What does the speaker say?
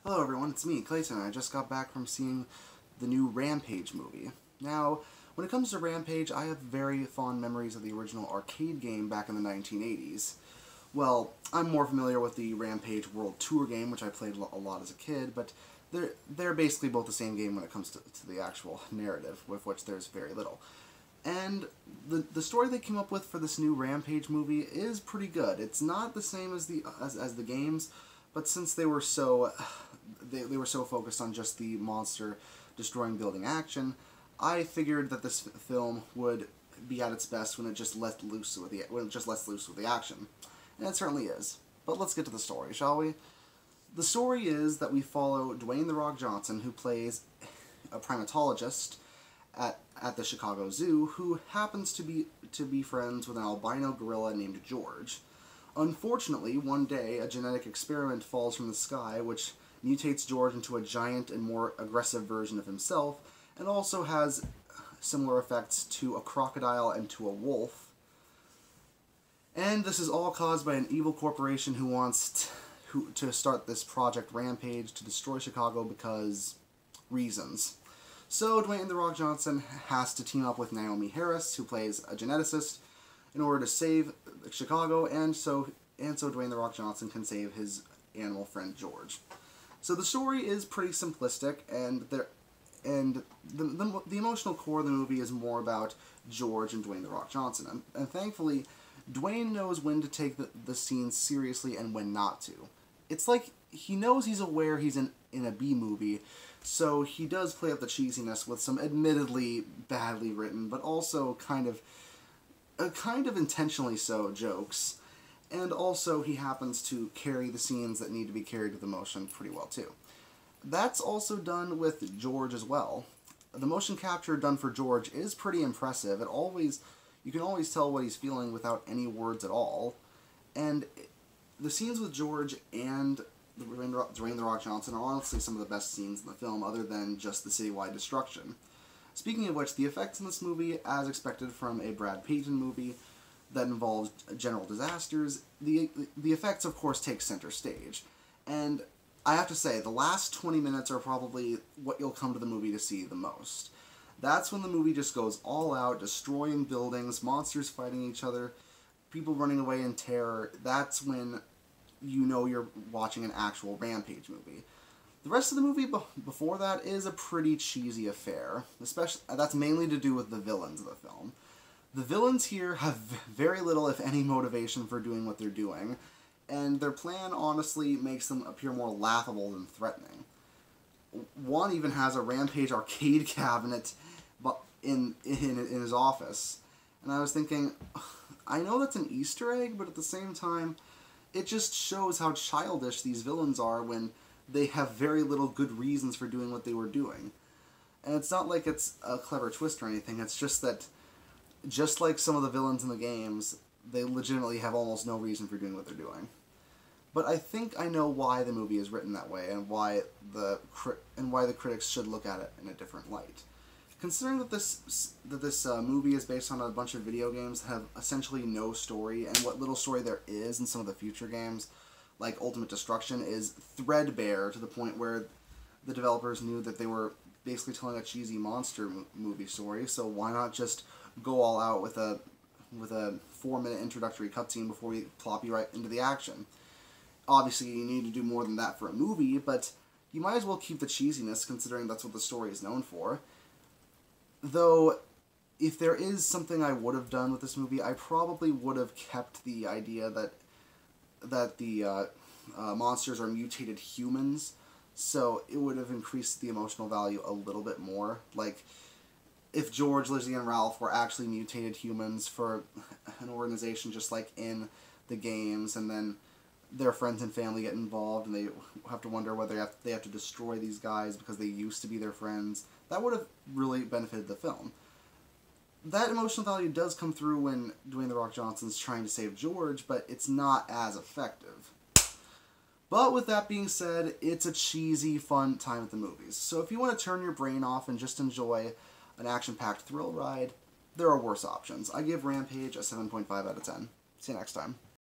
Hello everyone, it's me, Clayton, and I just got back from seeing the new Rampage movie. Now, when it comes to Rampage, I have very fond memories of the original arcade game back in the 1980s. Well, I'm more familiar with the Rampage World Tour game, which I played a lot as a kid, but they're basically both the same game when it comes to the actual narrative, with which there's very little. And the story they came up with for this new Rampage movie is pretty good. It's not the same as the games, but since they were so focused on just the monster destroying building action, I figured that this film would be at its best when it just lets loose with the action, and it certainly is. But let's get to the story, shall we? The story is that we follow Dwayne "The Rock" Johnson, who plays a primatologist at the Chicago Zoo, who happens to be friends with an albino gorilla named George. Unfortunately, one day, a genetic experiment falls from the sky, which mutates George into a giant and more aggressive version of himself, and also has similar effects to a crocodile and to a wolf. And this is all caused by an evil corporation who wants to start this Project Rampage to destroy Chicago because reasons. So Dwayne "The Rock" Johnson has to team up with Naomi Harris, who plays a geneticist, in order to save Chicago, and so Dwayne "The Rock" Johnson can save his animal friend George. So the story is pretty simplistic, and the emotional core of the movie is more about George and Dwayne "The Rock" Johnson. And thankfully, Dwayne knows when to take the scenes seriously and when not to. It's like he knows he's aware he's in a B movie, so he does play up the cheesiness with some admittedly badly written, but also kind of intentionally so jokes. And also he happens to carry the scenes that need to be carried with emotion pretty well too. That's also done with George as well. The motion capture done for George is pretty impressive. You can always tell what he's feeling without any words at all. And the scenes with George and Dwayne "The Rock" Johnson are honestly some of the best scenes in the film, other than just the citywide destruction. Speaking of which, the effects in this movie, as expected from a Brad Payton movie that involves general disasters, the effects, of course, take center stage. And I have to say, the last 20 minutes are probably what you'll come to the movie to see the most. That's when the movie just goes all out, destroying buildings, monsters fighting each other, people running away in terror. That's when you know you're watching an actual Rampage movie. The rest of the movie before that is a pretty cheesy affair. That's mainly to do with the villains of the film. The villains here have very little, if any, motivation for doing what they're doing, and their plan honestly makes them appear more laughable than threatening. One even has a Rampage arcade cabinet in his office, and I was thinking, I know that's an Easter egg, but at the same time, it just shows how childish these villains are when they have very little good reasons for doing what they were doing. And it's not like it's a clever twist or anything, it's just that, just like some of the villains in the games, they legitimately have almost no reason for doing what they're doing. But I think I know why the movie is written that way, and why the critics should look at it in a different light. Considering that this movie is based on a bunch of video games that have essentially no story, and what little story there is in some of the future games, like Ultimate Destruction, is threadbare to the point where the developers knew that they were basically telling a cheesy monster movie story, so why not just go all out with a 4-minute introductory cutscene before we plop you right into the action. Obviously, you need to do more than that for a movie, but you might as well keep the cheesiness, considering that's what the story is known for. Though, if there is something I would have done with this movie, I probably would have kept the idea that the monsters are mutated humans, so it would have increased the emotional value a little bit more. Like, if George, Lizzie, and Ralph were actually mutated humans for an organization just like in the games, and then their friends and family get involved, and they have to wonder whether they have to destroy these guys because they used to be their friends, that would have really benefited the film. That emotional value does come through when Dwayne "The Rock" Johnson's trying to save George, but it's not as effective. But with that being said, it's a cheesy, fun time at the movies. So if you want to turn your brain off and just enjoy an action-packed thrill ride, there are worse options. I give Rampage a 7.5 out of 10. See you next time.